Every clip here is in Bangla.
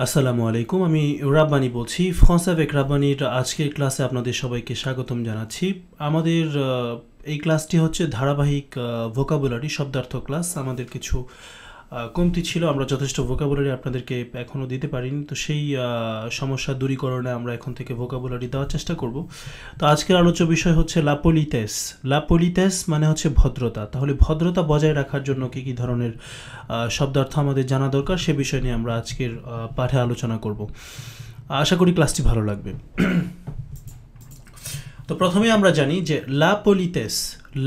আসসালামু আলাইকুম। আমি রাব্বানি বলছি। ফ্রান্স avec রাব্বানির আজকের ক্লাসে আপনাদের সবাইকে স্বাগতম জানাচ্ছি। আমাদের এই ক্লাসটি হচ্ছে ধারাবাহিক ভোকাবুলারি শব্দার্থ ক্লাস। আমাদের কিছু কমতি ছিল, আমরা যথেষ্ট ভোকাবুলারি আপনাদেরকে এখনও দিতে পারিনি, তো সেই সমস্যা দূরীকরণে আমরা এখন থেকে ভোকাবুলারি দেওয়ার চেষ্টা করব। তো আজকের আলোচ্য বিষয় হচ্ছে লা পোলিটেস। লা পোলিটেস মানে হচ্ছে ভদ্রতা। তাহলে ভদ্রতা বজায় রাখার জন্য কী কী ধরনের শব্দার্থ আমাদের জানা দরকার সে বিষয় নিয়ে আমরা আজকের পাঠে আলোচনা করব। আশা করি ক্লাসটি ভালো লাগবে। তো প্রথমে আমরা জানি যে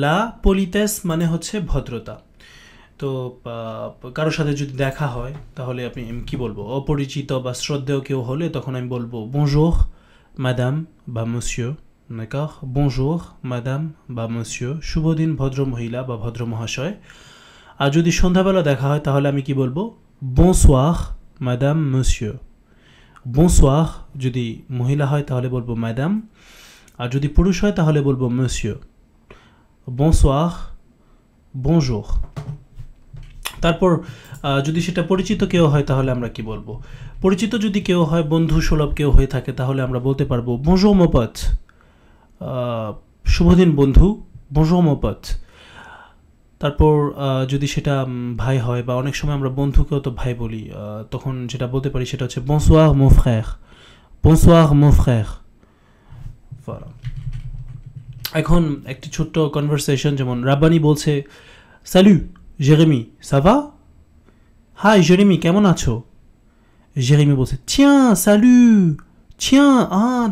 লা পোলিটেস মানে হচ্ছে ভদ্রতা। তো কারোর সাথে যদি দেখা হয় তাহলে আপনি কি বলবো, অপরিচিত বা শ্রদ্ধেয় কেউ হলে তখন আমি বলবো bonjour madame বা monsieur, d'accord, bonjour madame বা monsieur, শুভ দিন ভদ্র মহিলা বা ভদ্র মহাশয়। আর যদি সন্ধ্যাবেলা দেখা হয় তাহলে আমি কি বলবো, bonsoir madame monsieur। bonsoir যদি মহিলা হয় তাহলে বলবো madame, আর যদি পুরুষ হয় তাহলে বলবো monsieur। bonsoir, bonjour। তারপর যদি সেটা পরিচিত কেউ হয় তাহলে আমরা কি বলবো, পরিচিত যদি কেউ হয়, বন্ধু সুলভ কেউ হয়ে থাকে তাহলে আমরা বলতে পারবো bonjour mon pote, শুভদিন বন্ধু, bonjour mon pote। তারপর যদি সেটা ভাই হয়, বা অনেক সময় আমরা বন্ধুকেও তো ভাই বলি, তখন যেটা বলতে পারি সেটা হচ্ছে bonsoir mon frère, bonsoir mon frère। voilà। এখন একটি ছোট্ট কনভারসেশন, যেমন রাব্বানি বলছে salut Jérémy, ça va? Hi Jérémy, কেমন আছো? Jérémy বলছে tiens, salut, tiens,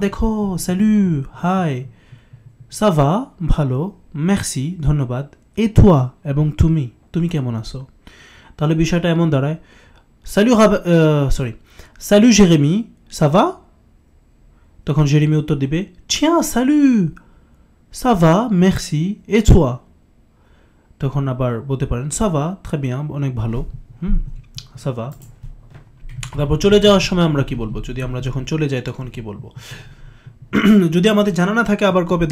দেখো, salut, hi, ça va, ভালো, merci, ধন্যবাদ, et toi, এবং তুমি, তুমি কেমন আছো? তাহলে বিষয়টা এমন দাঁড়ায়, salut Jérémy, ça va? তখন Jérémy উত্তর দিবে tiens, salut, ça va, merci, et toi? তখন আবার বলতে পারেন সাভা, très bien, অনেক ভালো, সাভা। তারপর চলে যাওয়ার সময় আমরা কি বলবো, যদি আমরা যখন চলে যাই তখন কি বলবো, যদি আমাদের জানা না থাকে আবার কবে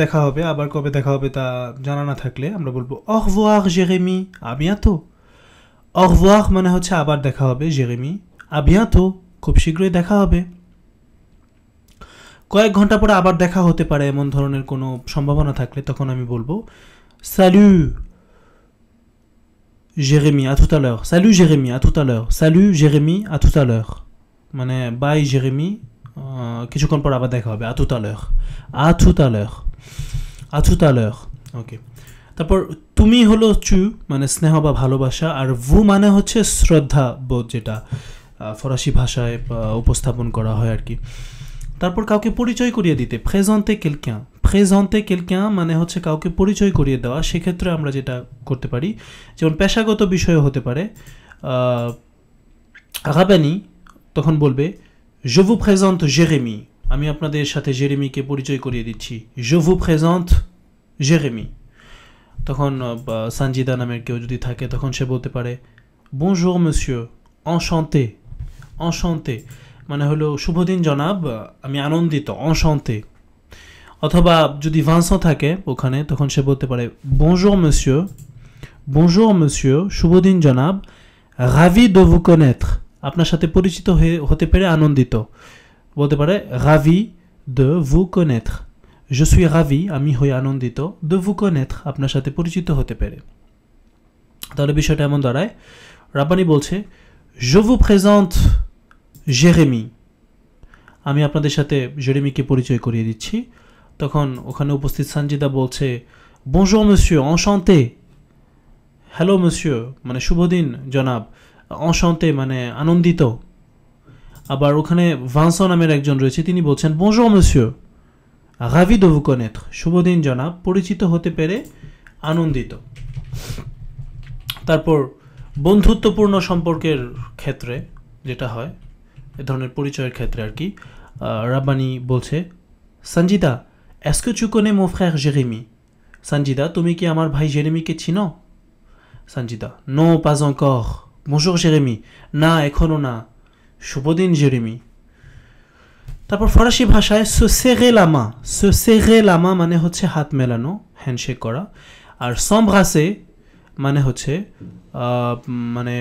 দেখা হবে তা জানা না থাকলে আমরা বলবো au revoir Jérémy, à bientôt। au revoir মানে হচ্ছে আবার দেখা হবে, Jérémy, à bientôt, খুব শীঘ্রই দেখা হবে। কয়েক ঘন্টা পরে আবার দেখা হতে পারে এমন ধরনের কোনো সম্ভাবনা থাকলে তখন আমি বলবো salut Jérémy, à tout à l'heure, salut Jérémy, à tout à l'heure, salut Jérémy, à tout à l'heure, মানে বাই Jérémy, কিছুক্ষণ পর আবার দেখা হবে, à tout à l'heure, à tout à l'heure, à tout à l'heure। ওকে। তারপর তুমি হলো চু মানে স্নেহ বা ভালোবাসা, আর ভু মানে হচ্ছে শ্রদ্ধা বোধ, যেটা ফরাসি ভাষায় উপস্থাপন করা হয় আর কি। তারপর কাউকে পরিচয় করিয়ে দিতে, présenter quelqu'un মানে হচ্ছে কাউকে পরিচয় করিয়ে দেওয়া। সেক্ষেত্রে আমরা যেটা করতে পারি, যেমন পেশাগত বিষয় হতে পারে, রাব্বানি তখন বলবে je vous présente Jérémy, আমি আপনাদের সাথে জেরেমিকে পরিচয় করিয়ে দিচ্ছি, je vous présente Jérémy। তখন সঞ্জিদা নামের কেউ যদি থাকে তখন সে বলতে পারে bonjour monsieur, enchanté মানে হলো শুভদিন জনাব, আমি আনন্দিত, enchanté। অথবা যদি ভানসন থাকে ওখানে তখন সে বলতে পারে bonjour monsieur, শুভদিন জনাব, ravi de vous connaître, আপনার সাথে পরিচিত হতে পেরে আনন্দিত, বলতে পারে ravi de vous connaître, je suis ravi, আমি হই আনন্দিত, de vous connaître, আপনার সাথে পরিচিত হতে পেরে। তাহলে বিষয়টা এমন দাঁড়ায়, রাব্বানি বলছে je vous présente Jérémy, আমি আপনাদের সাথে জেরেমিকে পরিচয় করিয়ে দিচ্ছি। তখন ওখানে উপস্থিত সঞ্জিদা বলছে bonjour monsieur, enchanté, hello monsieur মানে শুভদিন জনাব, enchanté মানে আনন্দিত। আবার ওখানে ভানসন নামের একজন রয়েছে, তিনি বলছেন bonjour monsieur, ravi de vous connaître, শুভদিন জনাব, পরিচিত হতে পেরে আনন্দিত। তারপর বন্ধুত্বপূর্ণ সম্পর্কের ক্ষেত্রে যেটা হয়, এ ধরনের পরিচয়ের ক্ষেত্রে আর কি, রাব্বানি বলছে Sanjida, est-ce que tu connais mon frère Jérémy? Sanjida, তুমি কি আমার ভাই জেরেমিকে চিনো? Sanjida, non pas encore, bonjour Jérémy, না এখনো না, শুভদিন জেরেমি। তারপর ফরাসি ভাষায় se serrer la main মানে হচ্ছে হাত মেলানো, হ্যান্ডশেক করা, আর s'embrasser মানে হচ্ছে মানে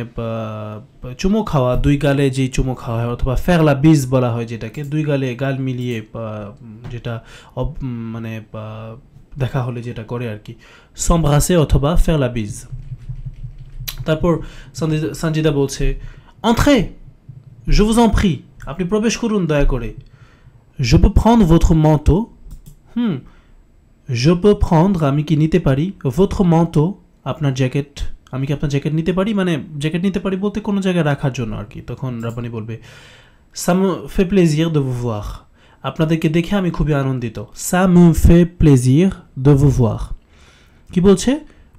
চুমো খাওয়া, দুই গালে যে চুমো খাওয়া হয়, অথবা ফের লা বিজ বলা হয় যেটাকে, দুই গালে গাল মিলিয়ে যেটা মানে দেখা হলে যেটা করে আর কি, s'embrasser অথবা ফের লা বিজ। তারপর সঞ্জিদা বলছে entrez, je vous en prie, আপনি প্রবেশ করুন দয়া করে। je peux prendre votre manteau, je peux prendre, আমি কি নিতে পারি, votre manteau, আপনার জ্যাকেট, আমি কি আপনার জ্যাকেট নিতে পারি, মানে জ্যাকেট নিতে পারি বলতে কোনো জায়গায় রাখার জন্য আর কি। তখন রাব্বানি বলবে ça me fait plaisir de vous voir, আপনাদেরকে দেখে আমি খুবই আনন্দিত। ça me fait plaisir de vous voir, কি বলছে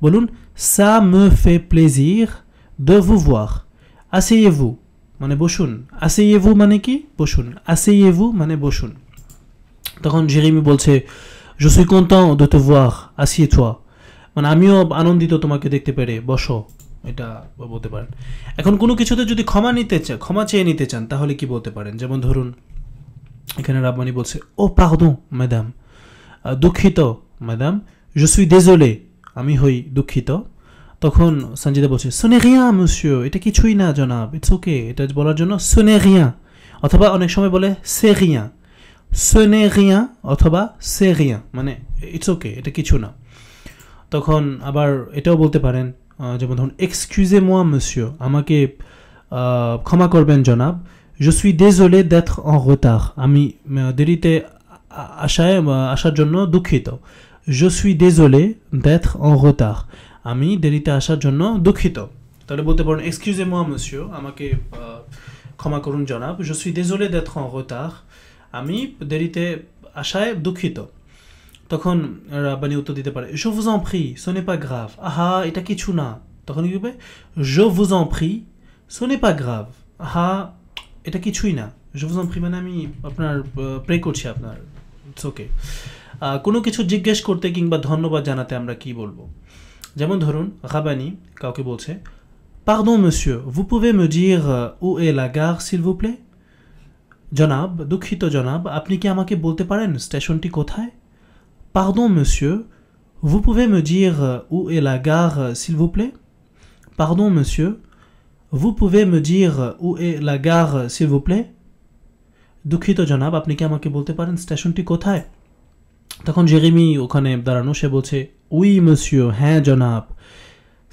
বলুন, ça me fait plaisir de vous voir, asseyez-vous মানে বসুন, asseyez-vous মানে কি বসুন, asseyez-vous মানে বসুন। তখন জেরেমি বলছে je suis content de te voir, assieds-toi, মানে আমিও আনন্দিত তোমাকে দেখতে পেরে, বসো, এটা বলতে পারেন। এখন কোনো কিছুতে যদি ক্ষমা চেয়ে নিতে চান তাহলে কি বলতে পারেন, যেমন ধরুন এখানে রাব্বানি বলছে ও পারদন ম্যাডাম, দুঃখিত ম্যাডাম, je suis désolé, আমি হই দুঃখিত। তখন সঞ্জিদা বলছে ce n'est rien monsieur, এটা কিছুই না জনাব, ইটস ওকে, এটা বলার জন্য ce n'est rien, অথবা অনেক সময় বলে c'est rien, ce n'est rien অথবা c'est rien, মানে ইটস ওকে, এটা কিছু না। তখন আবার এটাও বলতে পারেন, যেমন ধরুন excusez-moi monsieur, আমাকে ক্ষমা করবেন জনাব, je suis désolé d'être en retard, আমি দেরিতে আসার জন্য দুঃখিত। je suis désolé d'être en retard, আমি দেরিতে আসার জন্য দুঃখিত। তাহলে বলতে পারেন excusez-moi monsieur, আমাকে ক্ষমা করুন জনাব, je suis désolé d'être en retard, আমি দেরিতে আসায় দুঃখিত। তখন রাব্বানি উত্তর দিতে পারে je vous en prie, ce n'est pas grave, আহা এটা কিছু না। তখন কি হবে je vous en prie, ce n'est pas grave, আহা এটা কিছুই না। je vous en prie মানে আমি আপনার প্রে করছি আপনার, ইটস ওকে। কোনো কিছু জিজ্ঞেস করতে কিংবা ধন্যবাদ জানাতে আমরা কি বলবো, যেমন ধরুন রাব্বানি কাউকে বলছে pardon monsieur, vous pouvez me dire où est la gare s'il vous plaît, জনাব দুঃখিত জনাব, আপনি কি আমাকে বলতে পারেন স্টেশনটি কোথায়। pardon monsieur, vous pouvez me dire où est la gare s'il vous plaît, pardon monsieur, vous pouvez me dire où est la gare s'il vous plaît, দুঃখিত জনাব আপনি কি আমাকে বলতে পারেন স্টেশনটি কোথায়। তখন জেরেমি ওখানে দাঁড়ানো, সে বলছে oui monsieur, হ্যাঁ জনাব,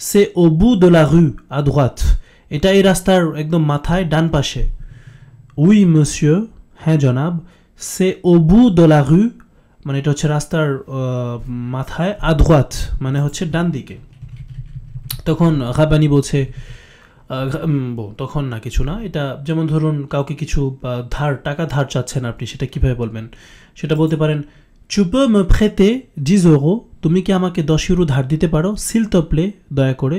c'est au bout de la rue à droite, এটা এই রাস্তার একদম মাথায় ডান পাশে। oui monsieur, হ্যাঁ জনাব, c'est au bout de la rue, মানে এটা হচ্ছে রাস্তার মাথায়, à droite মানে হচ্ছে ডান দিকে। তখন রাব্বানি বলছে তখন না কিছু না, এটা যেমন ধরুন কাউকে কিছু টাকা ধার চাচ্ছেন আপনি, সেটা কিভাবে বলবেন, সেটা বলতে পারেন tu peux me prêter 10 euros, তুমি কি আমাকে 10 ইউরো ধার দিতে পারো, s'il te plaît দয়া করে।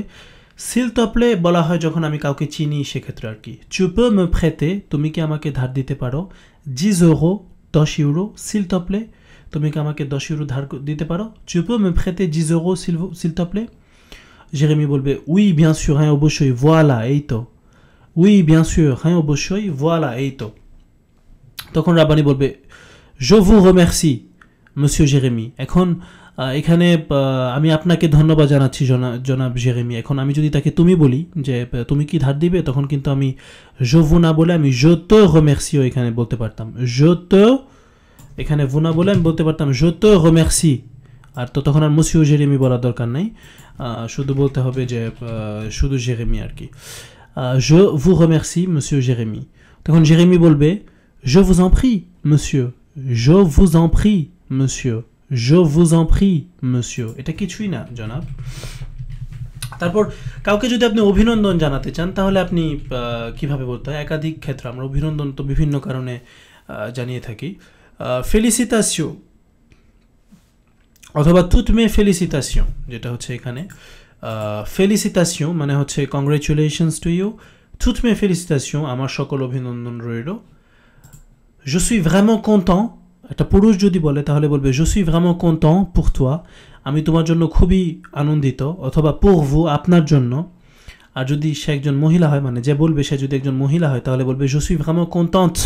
s'il te plaît বলা হয় যখন আমি কাউকে চিনি সেক্ষেত্রে আর কি। tu peux me prêter, তুমি কি আমাকে ধার দিতে পারো, 10 euros 10 euro, s'il te plaît তুমি কি আমাকে 10 ইউরো ধার দিতে পারো, tu peux me prêter 10 euros s'il te plaît। Jeremy বলবে oui bien sûr, হ্যাঁ অবশ্যই, voilà এই তো, oui bien sûr, হ্যাঁ অবশ্যই, voilà এই তো। তখন রাব্বানি বলবে je vous remercie monsieur Jeremy, এখন এখানে আমি আপনাকে ধন্যবাদ জানাচ্ছি জনাব জেরেমি। এখন আমি যদি তাকে তুমি বলি যে তুমি কি ধার দিবে, তখন কিন্তু আমি je vous না বলে আমি je te remercie এখানে বলতে পারতাম, je te, এখানে vous না বলে আমি বলতে পারতাম je te remercie, আর তো তখন আর monsieur জেরেমি বলার দরকার নাই, শুধু বলতে হবে যে শুধু জেরেমি আর কি। je vous remercie monsieur Jeremy. তখন জেরেমি বলবে je vous en prie monsieur, je vous en prie monsieur, je vous en prie monsieur, এটা কিছুই না জনাব। তারপর কাউকে যদি আপনি অভিনন্দন জানাতে চান তাহলে আপনি কিভাবে বলতে হয়, একাধিক ক্ষেত্রে আমরা অভিনন্দন তো বিভিন্ন কারণে জানিয়ে থাকি। ফেলিসিটাসিও অথবা toutes mes félicitations, যেটা হচ্ছে এখানে ফেলিসিটাসিও মানে হচ্ছে congratulations to you, toutes mes félicitations আমার সকল অভিনন্দন রইল। je suis vraiment content, একটা পুরুষ যদি বলে তাহলে বলবে je suis vraiment content pour toi, আমি তোমার জন্য খুবই আনন্দিত, অথবা pour vous আপনার জন্য। আর যদি সে একজন মহিলা হয়, মানে যে বলবে সে যদি একজন মহিলা হয় তাহলে বলবে je suis vraiment contente,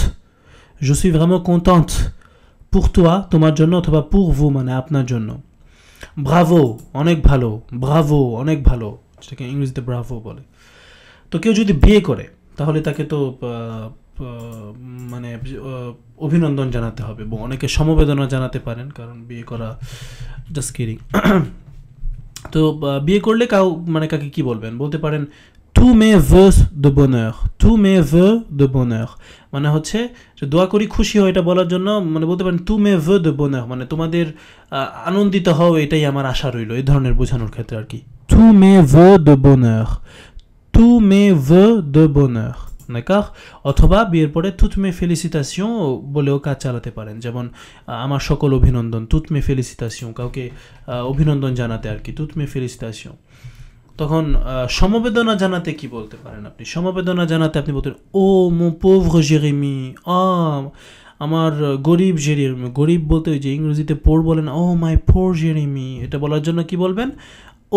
je suis vraiment contente pour toi তোমার জন্য, অথবা pour vous মানে আপনার জন্য। ব্রাভো অনেক ভালো, ব্রাভো অনেক ভালো, যেটাকে ইংরেজিতে ব্রাভো বলে। তো কেউ যদি বিয়ে করে তাহলে তাকে তো মানে অভিনন্দন জানাতে হবে, এবং অনেকে সমবেদনা জানাতে পারেন, কারণ বিয়ে করা জাস্ট কিডিং। তো বিয়ে করলে মানে কাকে কি বলবেন, বলতে পারেন tous mes vœux de bonheur, tous mes vœux de bonheur, মানে হচ্ছে যে দোয়া করি খুশি হও, এটা বলার জন্য মানে বলতে পারেন tous mes vœux de bonheur, মানে তোমাদের আনন্দিত হও এটাই আমার আশা রইল, এই ধরনের বোঝানোর ক্ষেত্রে আর কি। tous mes vœux de bonheur, tous mes vœux de bonheur, d'accord? অথবা বিয়ের পরে toutes mes félicitations বলেও কাজ চালাতে পারেন, যেমন আমার সকল অভিনন্দন, toutes mes félicitations, কাউকে অভিনন্দন জানাতে আর কি, toutes mes félicitations। তখন সমবেদনা জানাতে কি বলতে পারেন আপনি? সমবেদনা জানাতে আপনি বলতেন ও mon pauvre Jérémy, আমার গরিব জেরেমি। গরিব বলতে ওই যে ইংরেজিতে পোর বলেন, ও মাই পোর জেরেমি, এটা বলার জন্য কি বলবেন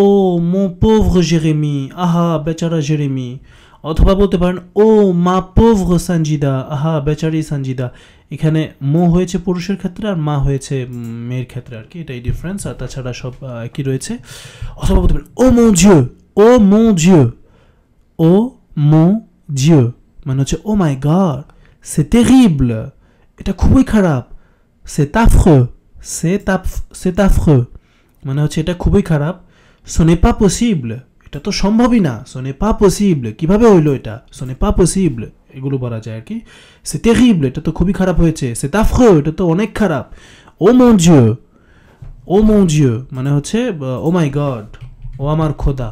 ও mon pauvre Jérémy, আহা বেচারা জেরেমি। অথবা বলতে পারেন ও মা pauvre সঞ্জিদা, আহা বেচারি সঞ্জিদা। এখানে মো হয়েছে পুরুষের ক্ষেত্রে আর মা হয়েছে মেয়ের ক্ষেত্রে আর কি, এটাই ডিফারেন্স, আর তাছাড়া সব একই রয়েছে। অথবা বলতে পারেন ও mon Dieu, ও mon Dieu, ও mon Dieu, মানে হচ্ছে ও মাই গড, c'est terrible, এটা খুবই খারাপ, c'est affreux, c'est affreux, মানে হচ্ছে এটা খুবই খারাপ, ce n'est pas possible, এটা তো সম্ভবই না, ce n'est pas possible, কিভাবে হইলো এটা, ce n'est pas possible, এগুলো বলা যায় আর কি। c'est terrible, এটা তো খুবই খারাপ হয়েছে, c'est affreux, এটা তো অনেক খারাপ, ও mon Dieu, ও mon Dieu, মানে হচ্ছে ও মাই গড, ও আমার খোদা।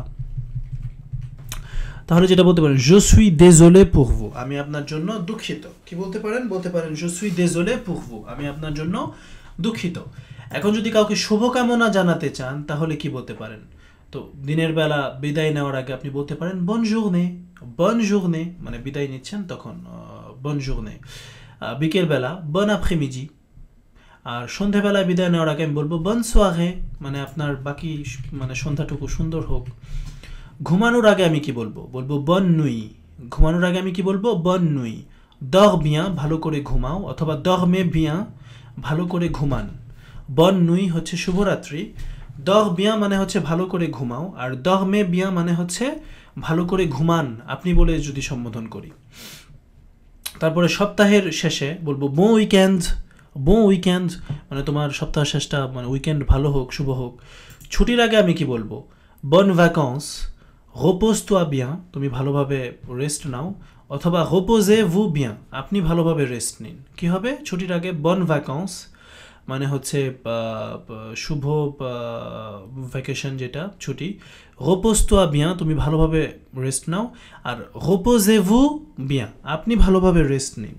তাহলে যেটা বলতে পারেন je suis désolé pour vous, আমি আপনার জন্য দুঃখিত। কি বলতে পারেন? বলতে পারেন je suis désolé pour vous, আমি আপনার জন্য দুঃখিত। এখন যদি কাউকে শুভকামনা জানাতে চান তাহলে কি বলতে পারেন? তো দিনের বেলা বিদায় নেওয়ার আগে আপনি বলতে পারেন bonne journée, bonne journée, মানে বিদায় নিচ্ছেন তখন bonne journée। বিকেল বেলা bon après-midi, আর সন্ধ্যাবেলায় বিদায় নেওয়ার আগে আমি বলবো bonne soirée, মানে আপনার বাকি মানে সন্ধ্যাটুকু সুন্দর হোক। ঘুমানোর আগে আমি কি বলবো? বলবো bonne nuit, ঘুমানোর আগে আমি কি বলবো? bonne nuit। dors bien, ভালো করে ঘুমাও, অথবা dormez bien, ভালো করে ঘুমান। bonne nuit হচ্ছে শুভরাত্রি, dors bien মানে হচ্ছে ভালো করে ঘুমাও, আর dormez bien মানে হচ্ছে ভালো করে ঘুমান আপনি বলে যদি সম্বোধন করি। তারপরে সপ্তাহের শেষে বলবো bon weekend, bon weekend, মানে তোমার সপ্তাহ শেষটা মানে উইকেন্ড ভালো হোক, শুভ হোক। ছুটির আগে আমি কি বলবো? bonnes vacances, repose-toi bien, তুমি ভালোভাবে রেস্ট নাও, অথবা reposez-vous bien, আপনি ভালোভাবে রেস্ট নিন। কি হবে ছুটির আগে? bonnes vacances, মানে হচ্ছে শুভ ভ্যাকেশন যেটা ছুটি। repose-toi bien, তুমি ভালোভাবে রেস্ট নাও, আর reposez-vous bien, আপনি ভালোভাবে রেস্ট নিন।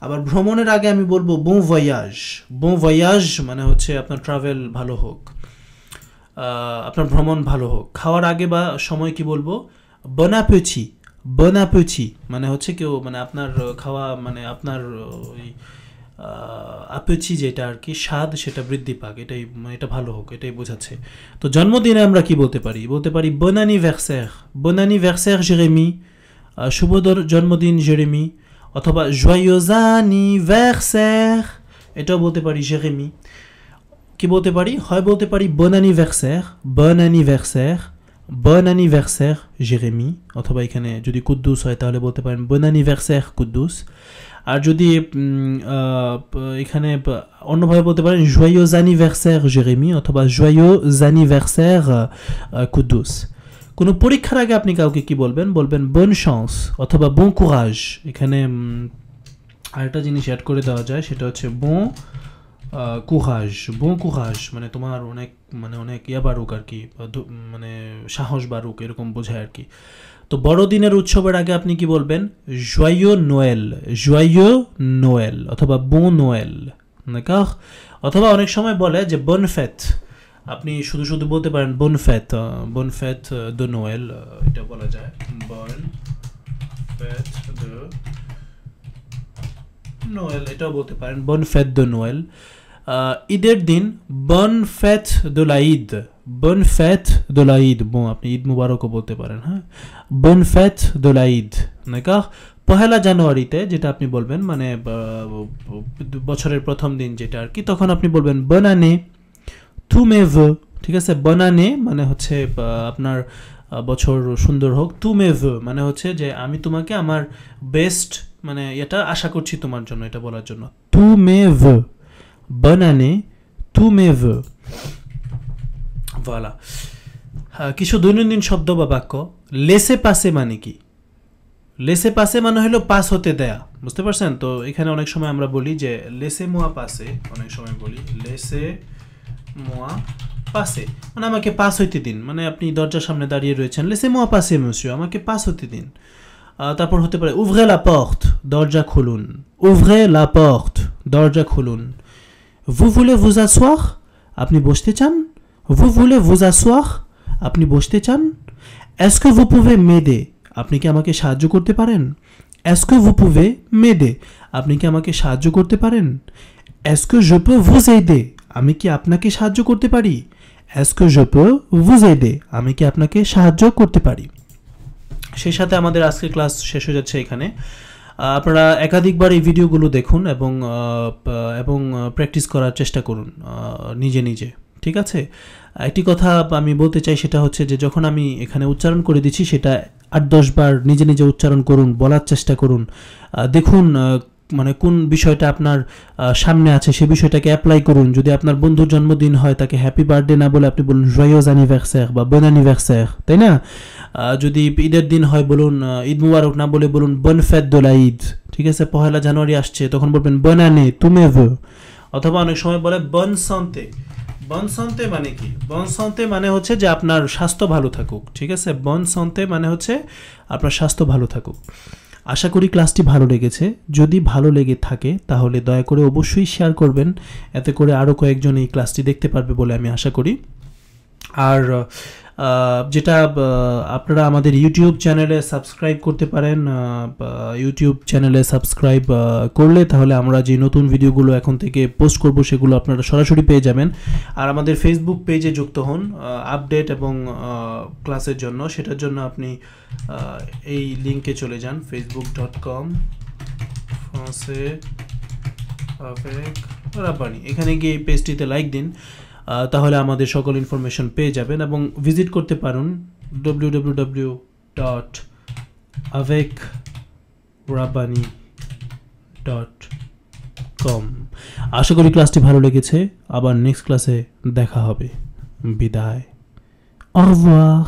আবার ভ্রমণের আগে আমি বলবো bon voyage, bon voyage মানে হচ্ছে আপনার ট্রাভেল ভালো হোক, আপনার ভ্রমণ ভালো হোক। খাওয়ার আগে বা সময় কি বলবো? bon appétit, bon appétit, মানে হচ্ছে কেউ মানে আপনার খাওয়া মানে আপনার ওই appétit যেটা আর কি স্বাদ সেটা বৃদ্ধি পাক, এটাই মানে এটা ভালো হোক, এটাই বোঝাচ্ছে। তো জন্মদিনে আমরা কি বলতে পারি? বলতে পারি bon anniversaire, bon anniversaire Jérémy, শুভ জন্মদিন জেরেমি, অথবা joyeux anniversaire, এটাও বলতে পারি জেরেমি। কি বলতে পারি? হয় বলতে পারি bon anniversaire, bon anniversaire, bon anniversaire Jérémy, অথবা এখানে যদি কুদ্দুস হয় তাহলে বলতে পারেন bon anniversaire কুদ্দুস। আর যদি এখানে অন্যভাবে বলতে পারেন joyeux anniversaire Jérémy, অথবা joyeux anniversaire কুদ্দুস। কোনো পরীক্ষার আগে আপনি কাউকে কি বলবেন? বলবেন bonne chance, অথবা bon courage। এখানে আরেকটা জিনিস অ্যাড করে দেওয়া যায়, সেটা হচ্ছে bon courage, bon courage, মানে তোমার অনেক মানে অনেক ইয়া বাড়ুক আর কি, মানে সাহস বাড়ুক, এরকম বোঝায় আর কি। তো বড়দিনের উৎসবের আগে আপনি কি বলবেন? joyeux Noël, joyeux Noël, অথবা bon Noël, d'accord? অথবা অনেক সময় বলে যে bonne fête, আপনি শুধু শুধু বলতে পারেন bonne fête, bonne fête de Noël, এটা বলা যায় bonne fête de Noël, এটাও বলতে পারেন bonne fête de Noël। ঈদের দিন bonne fête de l'Aïd, bonne fête de l'Aïd, bon আপনি ঈদ মুবারকও বলতে পারেন, হ্যাঁ bonne fête de l'Aïd, d'accord? পহেলা জানুয়ারিতে যেটা আপনি বলবেন মানে বছরের প্রথম দিন যেটা আর কি, তখন আপনি বলবেন bonne année, tous mes vœux, ঠিক আছে? bonne année মানে হচ্ছে আপনার বছর সুন্দর হোক। tous mes vœux মানে হচ্ছে যে আমি তোমাকে আমার বেস্ট মানে এটা আশা করছি তোমার জন্য, এটা বলার জন্য। tous mes vœux, bonne année, tous mes vœux। voilà। কিছু দৈনন্দিন শব্দ বা বাক্য। laisser passer মানে কি? laisser passer মানে হলো পাস হতে দেয়া, বুঝতে পারছেন? তো এখানে অনেক সময় আমরা বলি যে laissez moi passer, অনেক সময় বলি laissez moi passer মানে আমাকে পাস হইতে দিন, মানে আপনি দরজার সামনে দাঁড়িয়ে রয়েছেন, laissez moi passer monsieur, আমাকে পাস হতে দিন। তারপর হতে পারে ouvrez la porte, দরজা খুলুন, ouvrez la porte, দরজা খুলুন। vous voulez vous asseoir, আপনি বসতে চান, vous voulez vous asseoir, আপনি বসতে চান। est-ce que vous pouvez m'aider, আপনি কি আমাকে সাহায্য করতে পারেন। est-ce que vous pouvez m'aider, আপনি কি আমাকে সাহায্য করতে পারেন। est-ce que je peux vous aider, আমি কি আপনাকে সাহায্য করতে পারি। est-ce que je peux vous aider, আমি কি আপনাকে সাহায্য করতে পারি। সেই সাথে আমাদের আজকের ক্লাস শেষ হয়ে যাচ্ছে এখানে। আপনারা একাধিকবার এই ভিডিওগুলো দেখুন এবং প্র্যাকটিস করার চেষ্টা করুন নিজে নিজে, ঠিক আছে। একটি কথা আমি বলতে চাই, সেটা হচ্ছে যে যখন আমি এখানে উচ্চারণ করে দিচ্ছি সেটা 8-10 বার নিজে নিজে উচ্চারণ করুন, বলার চেষ্টা করুন, দেখুন মানে কোন বিষয়টা আপনার সামনে আছে সে বিষয়টাকে অ্যাপ্লাই করুন। যদি আপনার বন্ধুর জন্মদিন হয় তাকে হ্যাপি বার্থডে না বলে আপনি বলুন জয়েস অ্যানিভার্সাire বা bon anniversaire, তাই না? যদি ঈদের দিন হয় বলুন ঈদ মুবারক না বলে বলুন bonne fête de la Eid, ঠিক আছে। 1 জানুয়ারি আসছে তখন বলবেন bonne année, tous mes vœux। অথবা অনেক সময় বলে bonne santé। bonne santé মানে কি? bonne santé মানে হচ্ছে যে আপনার স্বাস্থ্য ভালো থাকুক, ঠিক আছে। bonne santé মানে হচ্ছে আপনার স্বাস্থ্য ভালো থাকুক। আশা করি ক্লাসটি ভালো লেগেছে। যদি ভালো লেগে থাকে তাহলে দয়া করে অবশ্যই শেয়ার করবেন, এতে করে আরও কয়েকজন এই ক্লাসটি দেখতে পারবে বলে আমি আশা করি। আর যেটা আপনারা আমাদের ইউটিউব চ্যানেলে সাবস্ক্রাইব করতে পারেন। ইউটিউব চ্যানেলে সাবস্ক্রাইব করলে তাহলে আমরা যে নতুন ভিডিওগুলো এখন থেকে পোস্ট করব সেগুলো আপনারা সরাসরি পেয়ে যাবেন। আর আমাদের ফেসবুক পেজে যুক্ত হন আপডেট এবং ক্লাসের জন্য। সেটার জন্য আপনি এই লিঙ্কে চলে যান facebook.com français avec রাব্বানি। এখানে গিয়ে এই পেজটিতে লাইক দিন, তাহলে আমাদের সকল ইনফরমেশন পেয়ে যাবেন এবং ভিজিট করতে পারেন www.avekrabbani.com। আশা করি ক্লাসটি ভালো লেগেছে। আবার নেক্সট ক্লাসে দেখা হবে। বিদায়। au revoir।